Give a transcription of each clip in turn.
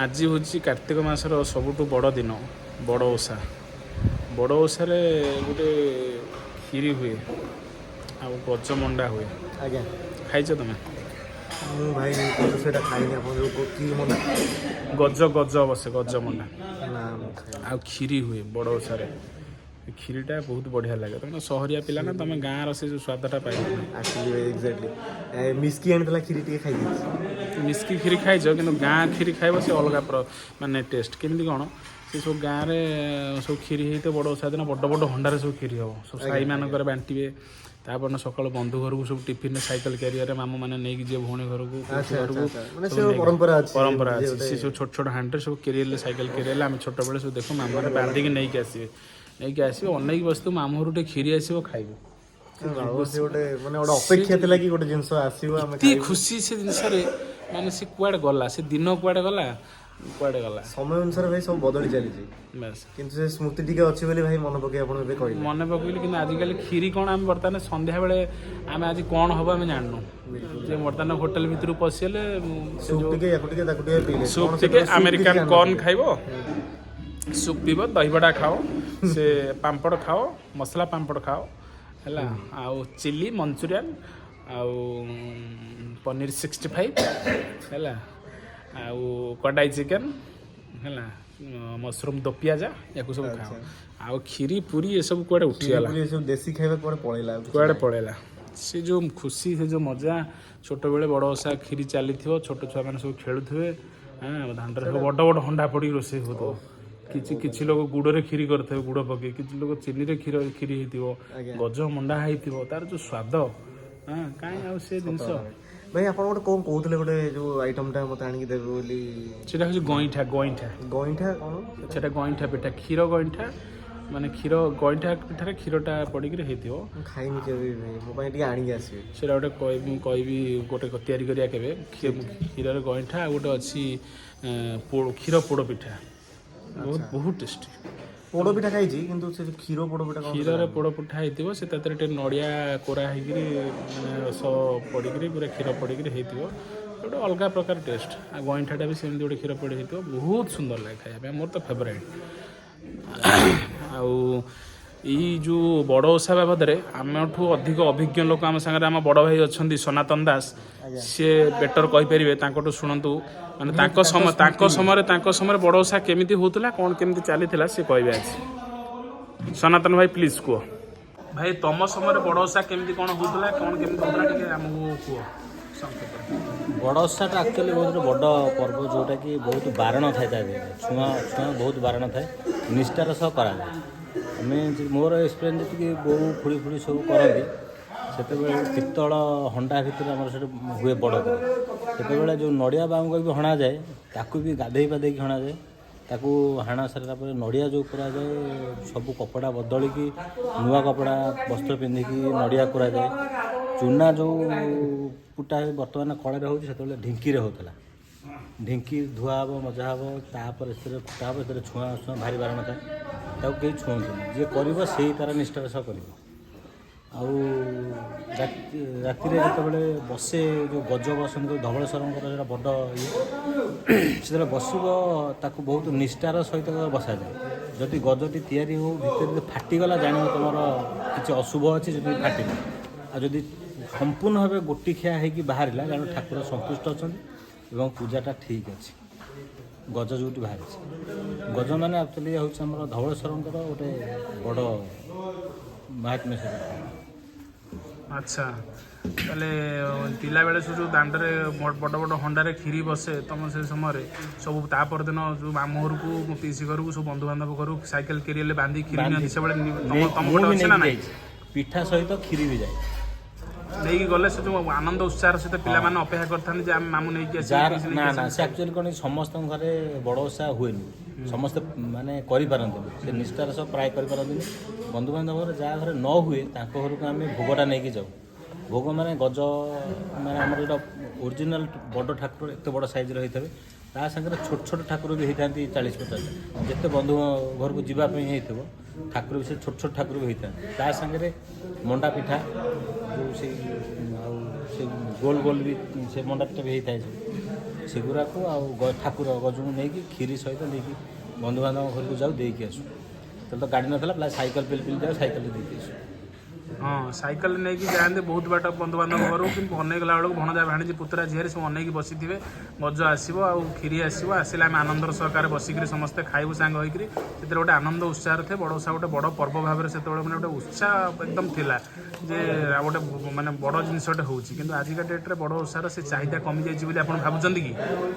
आज हूँ कार्तिक मासर सबुठु बड़ दिन बड़ ओषा बड़ ओषार गोटे खीरी हुए आ गज मंडा हुए आज्ञा खाइछ तुम मु भाई सेटा खाइनी आपन जो की मना गज गज अवश्य गज मंडा ना मु खाइ आ खीरी हुए बड़ ओषार खीरीटा बहुत बढ़िया लगे तुम सहरिया पिला ना तुम गाँव से जो स्वादटा पाइ एक्चुअली एक्जेक्टली मिस्की आनितला खीरी टिके खाइ दिस मिस्की खीरी खाइछ कि गाँ खीरी खाइब से अलग माने टेस्ट केमती कौन से सब गाँव में सब खीरी होते बड़ ओषा दिन बड़ बड़ हंडार सब खीरी हम सब साई मानक बांटे तापर सकाल बंधु घर को सब टिफिन साइकेल क्यारियर मामू मैंने नहीं जी भौणी घर को परंपरा अछि परंपरा अच्छी सी सब छोट छोट हांडे सब कैरियर साइकेल कैरियर आम छोट बेले सब देखो मामू मैंने बांधिकी नहीं आसवे अनेक वस्तु मामू घर खीरी आसो खाइबू से गोटे माने गोटे अपेक्षा थिला कि गोटे जिंस आसीबो हम एते खुशी से जिनस माने से कुआडे गला से दिन कुआडे गला समय अनुसार भाई सब बदली चली बस किंतु से स्मृति टिके अछि बोली भाई मन पके आपण बे कहले मन पकईली कि आजिकल खीरी कौन आम बर्तमान संध्या बेले आम आज कौन हम आम जानू जे बर्तमान होटेल भितर पशिले सूप टिके याकु टिके ताकु टिके पीले सूप टिके अमेरिकन कॉर्न खाइबो सूप पीब दहीबड़ा खाओ से पांपड़ खाओ मसला पांपड़ खाओ है आउ चिली मंचूरियन आउ पनीर 65 है आउ कढ़ाई चिकेन है मशरूम दो पियाजा या सब खाओ आउ खीरी पूरी ये सब कुआडे उठीगला ये सब देसी खाइबा पर पळेला कुआडे पड़ेला से जो खुशी से जो मजा छोट बेले बड़ ओषा खीरी चली छोट छुआ मैंने सब खेलुवे हाँ दांडे सब बड़ बड़ हंडा पड़ी रोसे हो किछि लोग गुड़ खीरी करते गुड़ पकई कि लोग चीनी रे खीरी होती गज मंडा होती तार जो स्वाद हाँ कहीं से जिनस भाई आपण गोटे कोन कहउतले गोटे जो आइटम टा मते आनी देबे बोली सेटा हो गईठा गईठा गईठा कोन सेटा गईठा पिठा क्षीर गईठा माने क्षीर गईठा पिठारे क्षीरटा पड़िक होती खाइनी केबे मो पई टिके आनी आसी सेटा गोटे कहबी गोटे तैयारी करिया केबे क्षीर गईठा गोटे अच्छी क्षीर पोड़ पिठा बहुत बहुत टेस्टी पोड़ पिठा खाइछि किंतु से क्षीर पोड़ पिठा क्षीर पोड़ पिठा होइतिबो से तातरे टे नड़िया कोरा हेकरी माने रस पड़िकरी पूरा क्षीर पड़िकरी होइतिबो गोटे अलग प्रकार टेस्ट आ गईठाटा भी सेमती गोटे क्षीर पड़ी होइतिबो बहुत सुंदर लगे खाइबा मोर तो फेवरेट आउ ई जो बड़ ओषा बाबद आमठू अधिक अभिज्ञ लोक आम सागर आम बड़ भाई अच्छा सनातन दास सी बेटर कहींपर शुणु माने समय बड़ ओषा केमिति होतला कौन केमिति चली सी कहे आज सनातन भाई प्लीज कह भाई तुम समय बड़ ओषा केमिति कौन होतला कौन केमिति होतला टिके आमको कह बड़ ओषाटा एक्चुअली बहुत बड़ पर्व जोटा कि बहुत बारण थाए छुआ छुआ बहुत बारण थाए निष्ठार सह करा आम मोर एक्सपीरियंस जी बो खुड़ी खुड़ी सब करती से पितल हंडा भितर आम हुए बड़ से जो नड़िया बामक भी हणा जाए ताकू भी गाधे पाधे हणा जाए ताकू हाणा सारा नड़िया जो कराए सब कपड़ा बदलिकी नुआ कपड़ा वस्त्र पिंधिकी नड़िया कराए चूना जो पुटा बर्तमान कड़े हो ढिंकी होता ढिंकी धुआ हे मजा हे तापर फुटा हे से छुआ छुआ भारी बारण थाए ताकू कहीं छुअंतुनि जी कर से तार निष्ठार सह कर राति जो बसे जो गज बसंत धवलेश्वर जो बड़ ये से बसब ताकू बहुत निष्ठार सहित बसा जाए जदि गजटी तैयारी हो भितर फाटीगला जान तुम किसी अशुभ अच्छी जो फाटिला आदि संपूर्ण भाव गोटिखिया होगी बाहर कारण ठाकुर संतुष्ट अच्छा पूजाटा ठीक अच्छे गज जो बाहर गज मैंने एक्चुअली हूँ धवलेश्वर गोटे बड़ महात्म्य से अच्छा ताले पिला बेले जो दांडे बड़ बड़ हंडारे खीरी बसे तुम से समय सब तापर दिन जो मामू घर को पीसी घर को सब बंधु बांधव घर साइकेल कैरियर बांधी खीरी नि से तुम गोटे अच्छे ना नहीं पिठा सहित खीरी भी जाए नहीं गले से जो आनंद उत्साह सहित पिला माने अपेक्षा करथान जे मामू नहीं कि ना ना से एक्चुअली कोन समस्त घरे बड़ ओषा हुएनि समस्त माने करि पारंती से निष्ठार सब प्राय करि पारंती बंधु बांधव जहाँ घर न हुए ताको घर को आम भोगटा नहीं जाऊ भोग माने गज माने आमर जो ओरिजिनल बड़ ठाकुर एत बड़ साइज रही थे ता सागर छोट छोट ठाकुर भी होता 40-50 जिते बंधु घर को जावाई हो ठाकुर भी से छोट छोट ठाकुर भी होता ता सागर मंडा पिठा जो से गोल गोल भी से मंडा पिठा भी होता है ସେଗୁଡ଼ାକୁ ଆଉ ଠାକୁର ଗଜକୁ ନେଇକି କ୍ଷୀରି ସହିତ ନେଇକି ବନ୍ଧୁବାନ୍ଧବ ଘରକୁ ଯାଉ ଦେଇକି ଆସୁ। ତାହେଲେ ତ ଗାଡ଼ି ନଥିଲା ପ୍ରାୟ ସାଇକେଲ ପିଲି ଯାଉ ସାଇକେଲରେ ଦେଇକି ଆସୁ। ହଁ ସାଇକେଲ ନେଇକି ଯାଆନ୍ତି ବହୁତ ବାଟ ବନ୍ଧୁବାନ୍ଧବ ଘରକୁ, କିନ୍ତୁ ଅନେଇଗଲା ବେଳକୁ ଭଣଜା ଭାଣିଜୀ ପୁତୁରା ଝିଆରୀ ସବୁ ଅନେଇକି ବସିଥିବେ, ଗଜ ଆସିବ ଆଉ କ୍ଷୀରି ଆସିବ, ଆସିଲେ ଆମେ ଆନନ୍ଦର ସହକାରେ ବସିକିରି ସମସ୍ତେ ଖାଇବୁ ସାଙ୍ଗ ହୋଇକିରି। ସେଥିରେ ଗୋଟେ ଆନନ୍ଦ ଉତ୍ସାହରେ ଥାଏ। ବଡ଼ ଓଷା ଗୋଟେ ବଡ଼ ପର୍ବ ଭାବରେ ସେତେବେଳେ ମାନେ ଗୋଟେ ଉତ୍ସାହ ଏକଦମ ଥିଲା ଯେ ଆଉ ଗୋଟେ ମାନେ ବଡ଼ ଜିନିଷଟେ ହେଉଛି। କିନ୍ତୁ ଆଜିକା ଡେଟ୍ରେ ବଡ଼ ଓଷାର ସେ ଚାହିଦା କମିଯାଇଛି ବୋଲି ଆପଣ ଭାବୁଛନ୍ତି କି?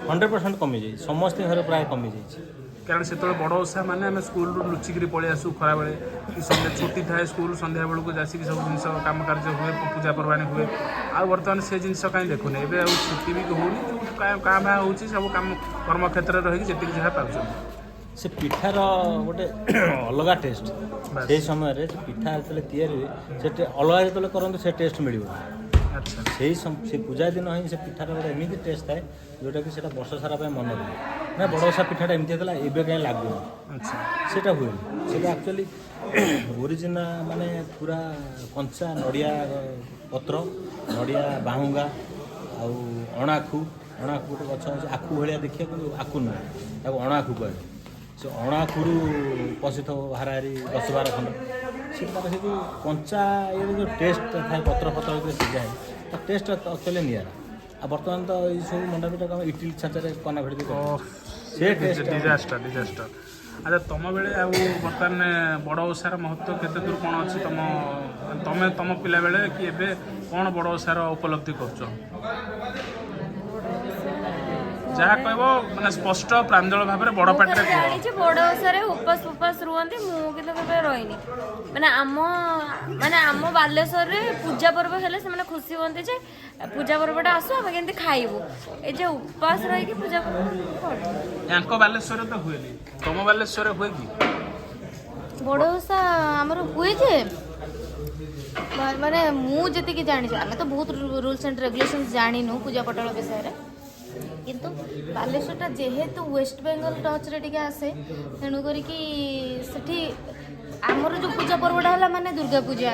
100% କମିଯାଇଛି, ସମସ୍ତଙ୍କ ଘରେ ପ୍ରାୟ କମିଯାଇଛି। କାରଣ ସେତେବେଳେ ବଡ଼ ଓଷା ମାନେ ଆମେ ସ୍କୁଲରୁ ଲୁଚିକିରି ପଳେଇ ଆସୁ ଖରାବେଳେ, କି ସନ୍ଧ୍ୟା ଛୁଟି ଥାଏ ସ୍କୁଲ, ସନ୍ଧ୍ୟା ବେଳକୁ ଆସିକି ସବୁ ଜିନିଷ କାମ କାର୍ଯ୍ୟ ହୁଏ, ପୂଜା ପର୍ବାଣୀ ହୁଏ। ଆଉ ବର୍ତ୍ତମାନ ସେ ଜିନିଷ କାହିଁ ଦେଖୁନି। ଏବେ ଆଉ ଛୁଟି ବି ହେଉନି, କାଁ ଭାଁ ହେଉଛି, ସବୁ କାମ କର୍ମକ୍ଷେତ୍ରରେ ରହିକି ଯେତିକି ଯାହା ପାଉଛନ୍ତି। ସେ ପିଠାର ଗୋଟେ ଅଲଗା ଟେଷ୍ଟ। ସେଇ ସମୟରେ ସେ ପିଠା ଯେତେବେଳେ ତିଆରି ହୁଏ ସେ ଅଲଗା ଯେତେବେଳେ କରନ୍ତି ସେ ଟେଷ୍ଟ ମିଳିବ। ଆଚ୍ଛା, ସେ ପୂଜା ଦିନ ହିଁ ସେ ପିଠାର ଗୋଟେ ଏମିତି ଟେଷ୍ଟ ଥାଏ ଯେଉଁଟାକି ସେଇଟା ବର୍ଷ ସାରା ପାଇଁ ମନେ ରୁହେ। ନା ବଡ଼ ଓଷା ପିଠାଟା ଏମିତି ହେଇଥିଲା ଏବେ କାହିଁ ଲାଗୁନି, ଆଚ୍ଛା। ସେଇଟା ହୁଏନି। ସେଇଟା ଆକ୍ଚୁଆଲି ଓରିଜିନାଲ ମାନେ ପୁରା କଞ୍ଚା ନଡ଼ିଆ ପତ୍ର, ନଡ଼ିଆ ବାହୁଙ୍ଗା ଆଉ ଅଣାଖୁ ଗୋଟେ ଗଛ ଅଛି ଆଖୁ ଭଳିଆ ଦେଖିବାକୁ, କିନ୍ତୁ ଆଖୁ ନୁହେଁ, ତାକୁ ଅଣାଖୁ କୁହାଯାଏ। ସେ ଅଣାଖୁରୁ ପଶିଥିବ ହାରାହାରି 10-12 ଖଣ୍ଡ। ସେ ତାର ସେ ଯେଉଁ କଞ୍ଚା ଇଏର ଯେଉଁ ଟେଷ୍ଟ ଥାଏ, ପତ୍ର ଭିତରେ ସିଝାଏ, ତା ଟେଷ୍ଟ ଆକ୍ଚୁଆଲି ନିଆରା। ଆଉ ବର୍ତ୍ତମାନ ତ ଏଇ ସବୁ ମଣ୍ଡା ପିଠା କ'ଣ ଇଟିଲି ଛାଞ୍ଚରେ କନା ଭିଡ଼ି ସେ ଟେଷ୍ଟ ଡିଜାଷ୍ଟର। ଆଚ୍ଛା, ତମ ବେଳେ ଆଉ ବର୍ତ୍ତମାନ ବଡ଼ ଓଷାର ମହତ୍ତ୍ୱ କେତେ ଦୂର କ'ଣ ଅଛି? ତମ ପିଲାବେଳେ କି ଏବେ କ'ଣ ବଡ଼ ଓଷାର ଉପଲବ୍ଧି କରୁଛ? ଯାହା କହିବ ମାନେ ସ୍ପଷ୍ଟ ପ୍ରାଞ୍ଜଳ ଭାବରେ ବଡ଼ ପାଟିରେ କୁହ। ଜାଣିଛି ବଡ଼ ଓଷାରେ ଉପାସ ରୁହନ୍ତି, ମୁଁ କିନ୍ତୁ କେବେ ରହିନି। ମାନେ ଆମ ବାଲେଶ୍ୱରରେ ପୂଜା ପର୍ବ ହେଲେ ସେମାନେ ଖୁସି ହୁଅନ୍ତି ଯେ ପୂଜା ପର୍ବଟା ଆସୁ, ଆମେ କେମିତି ଖାଇବୁ। ଏ ଯେ ଉପାସ ରହିକି ପୂଜା ପର୍ବ ୟାଙ୍କ ବାଲେଶ୍ୱରରେ ତ ହୁଏନି, ତମ ବାଲେଶ୍ୱରରେ ହୁଏ କି? ବଡ଼ ଓଷା ଆମର ହୁଏ ଯେ ମାନେ ମୁଁ ଯେତିକି ଜାଣିଛି, ଆମେ ତ ବହୁତ ରୁଲ୍ସ ଆଣ୍ଡ ରେଗୁଲେସନ୍ସ ଜାଣିନୁ ପୂଜା ପଟାଳ ବିଷୟରେ, କିନ୍ତୁ ବାଲେଶ୍ୱରଟା ଯେହେତୁ ୱେଷ୍ଟ ବେଙ୍ଗଲ ଟଚ୍ରେ ଟିକେ ଆସେ, ତେଣୁ କରିକି ସେଠି ଆମର ଯେଉଁ ପୂଜା ପର୍ବଟା ହେଲା ମାନେ ଦୁର୍ଗା ପୂଜା,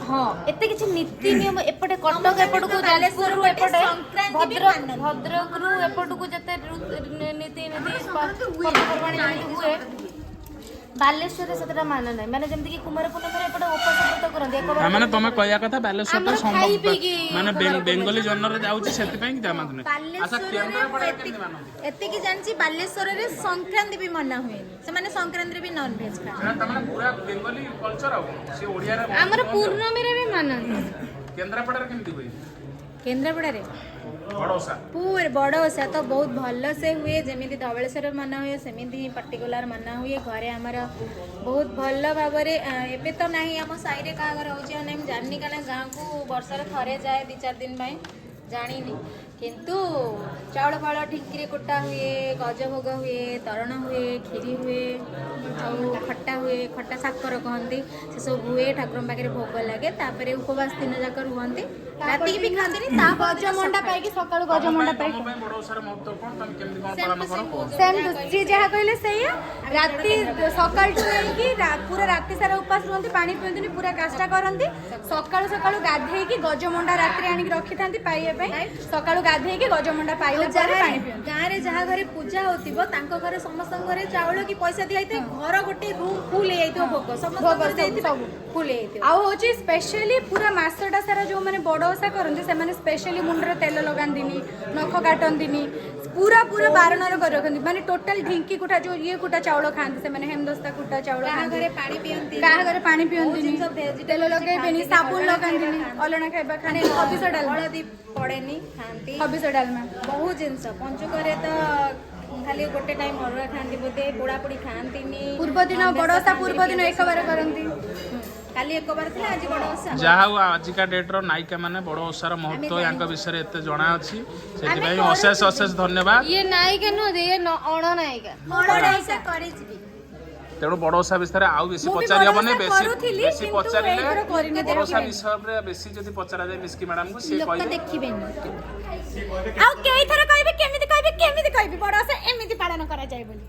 ହଁ ଏତେ କିଛି ନୀତି ନିୟମ ଏପଟେ କଟକ ଏପଟକୁ, ଯାଜପୁରରୁ ଏପଟେ ଭଦ୍ରକରୁ ଏପଟକୁ ଯେତେ ନୀତି ପର୍ବପର୍ବାଣି ଯେମିତି ହୁଏ, ବାଲେଶ୍ୱରରେ ସେତେଟା ମାନ ନାହିଁ। ମାନେ ଯେମିତିକି କୁମାର ପୂର୍ଣ୍ଣିମାରେ ଏପଟେ ଉପାସ ବ୍ରତ କରନ୍ତି, ମାନେ ତମେ କହିବା କଥା ବାଲେଶ୍ୱରଟା ମାନେ ବେଙ୍ଗଲୀ ଜନ୍ମରେ ଯାଉଛି ସେଥିପାଇଁ କି ଜାଣନ୍ତୁ ନାହିଁ। ଏତିକି ଜାଣିଛି ବାଲେଶ୍ୱରରେ ସଂକ୍ରାନ୍ତି ବି ମନା ହୁଏନି, ସେମାନେ ସଂକ୍ରାନ୍ତିରେ ବି ନନଭେଜ ଖାଆନ୍ତି। ଆମର ପୂର୍ଣ୍ଣମୀରେ ବି ମାନନ୍ତି। କେନ୍ଦ୍ରାପଡ଼ାରେ କେମିତି ହୁଏ? କେନ୍ଦ୍ରାପଡ଼ାରେ ବଡ଼ ଓଷା ତ ବହୁତ ଭଲ ସେ ହୁଏ, ଯେମିତି ଧବଳେଶ୍ୱରରେ ମନା ହୁଏ ସେମିତି ପର୍ଟିକୁଲାର ମନା ହୁଏ। ଘରେ ଆମର ବହୁତ ଭଲ ଭାବରେ, ଏବେ ତ ନାହିଁ ଆମ ସାହିରେ କାହା ଘର ହେଉଛି ଆଉ ନାହିଁ ମୁଁ ଜାଣିନି, କାରଣ ଗାଁକୁ ବର୍ଷରେ ଥରେ ଯାଏ 2-4 ଦିନ ପାଇଁ, ଜାଣିନି। କିନ୍ତୁ ଚାଉଳ ଫାଉଳ ଢିଙ୍କିରେ କୁଟା ହୁଏ, ଗଜ ଭୋଗ ହୁଏ, ତରଣ ହୁଏ, କ୍ଷୀରି ହୁଏ, ଆଉ ଖଟା ହୁଏ, ଖଟା ସାକର କହନ୍ତି, ସେସବୁ ହୁଏ। ଠାକୁରଙ୍କ ପାଖରେ ଭୋଗ ଲାଗେ, ତାପରେ ଉପବାସ ଦିନ ଯାକ ରୁହନ୍ତି, ରାତିକି ବି ଖାଆନ୍ତିନି। ତା ଗଜ ମଣ୍ଡା ପାଇକି ସକାଳୁ ଗଜ ମଣ୍ଡା ପାଇକି ଯିଏ ଯାହା କହିଲେ ସେଇଆ। ରାତି ସକାଳଠୁ ହେଇକି ପୁରା ରାତି ସାରା ଉପାସ ରୁହନ୍ତି, ପାଣି ପିଅନ୍ତିନି, ପୁରା କାଷ୍ଟା କରନ୍ତି। ସକାଳୁ ଗାଧେଇକି ଗଜ ମଣ୍ଡା ରାତିରେ ଆଣିକି ରଖିଥାନ୍ତି ପାଇବା ପାଇଁ, ସକାଳୁ ଗାଧେଇକି ଗଜମଣ୍ଡା ପାଇଲା ପରେ ପାଣି ପିଅନ୍ତି। ଗାଁରେ ଯାହା ଘରେ ପୂଜା ହଉଥିବ ତାଙ୍କ ଘରେ ସମସ୍ତଙ୍କ ଘରେ ଚାଉଳ କି ପଇସା ଦିଆଯାଇଥାଏ, ଘର ଗୋଟେ ରୁମ୍ ଫୁଲ ହେଇଯାଇଥିବ, ଭୋଗ ସମସ୍ତଙ୍କ ସବୁ ଫୁଲ ହେଇଯାଇଥିବ। ଆଉ ହଉଛି ସ୍ପେଶାଲି ପୁରା ମାସଟା ସାରା ଯୋଉମାନେ ବଡ଼ ଓଷା କରନ୍ତି ସେମାନେ ସ୍ପେଶାଲି ମୁଣ୍ଡରେ ତେଲ ଲଗାନ୍ତିନି, ନଖ କାଟନ୍ତିନି, ପୁରା ବାରଣର କରି ରଖନ୍ତି। ମାନେ ଟୋଟାଲ ଢିଙ୍କି କୁଟା ଯୋଉ କୁଟା ଚାଉଳ ଖାଆନ୍ତି ସେମାନେ, ହେମଦସ୍ତା କୁଟା ଚାଉଳ ଖାଆନ୍ତି। କାହା ଘରେ ପାଣି ପିଅନ୍ତିନି, ତେଲ ଲଗେଇବେନି, ସାବୁନ ଲଗାନ୍ତିନି, ଅଲଣା ଖାଇବା ଖାଆନ୍ତି, ହବିଷ ଡାଲମା ହଳଦୀ ପଡେନି, ଖାଆନ୍ତି ହବିଷ ଡାଲମା, ବହୁତ ଜିନିଷ। ପଞ୍ଚୁକରେ ତ ଖାଲି ଗୋଟେ ଟାଇମ୍ ଅରୁଆ ଖାଆନ୍ତି ବୋଧେ, ପୋଡ଼ାପୋଡ଼ି ଖାଆନ୍ତିନି। ପୂର୍ବ ଦିନ ବଡ଼ ଓଷା ପୂର୍ବ ଦିନ ଏକବାର କରନ୍ତି, କାଲି ଏକବାର ଥିଲା, ଆଜି ବଡ଼ ଓଷା। ଯାହା ହଉ ଆଜିକା ଡେଟ୍ର ନାୟିକା ମାନେ ବଡ଼ ଓଷାର ମହତ୍ତ୍ୱ ୟାଙ୍କ ବିଷୟରେ ଏତେ ଜଣା ଅଛି, ସେଥିପାଇଁ ଅଶେଷ ଧନ୍ୟବାଦ। ଇଏ ନାୟିକା ନୁହଁ, ଇଏ ଅଣନାୟିକା। କରିଯିବି। ତେଣୁ ବଡ଼ ଓଷା ବିଷୟରେ ଆଉ ବେଶୀ ପଚାରି ହବନି, ବେଶୀ ପଚାରିଲେ ବଡ଼ ଓଷା ବିଷୟରେ ବେଶୀ ଯଦି ପଚରାଯାଏ ମିସ୍କି ମ୍ୟାଡାମଙ୍କୁ, ସିଏ କହିବେ ଦେଖିବେନି ଆଉ କେଇଥର କହିବି, କେମିତି କହିବି ବଡ଼ ଓଷା ଏମିତି ପାଳନ କରାଯାଏ ବୋଲି।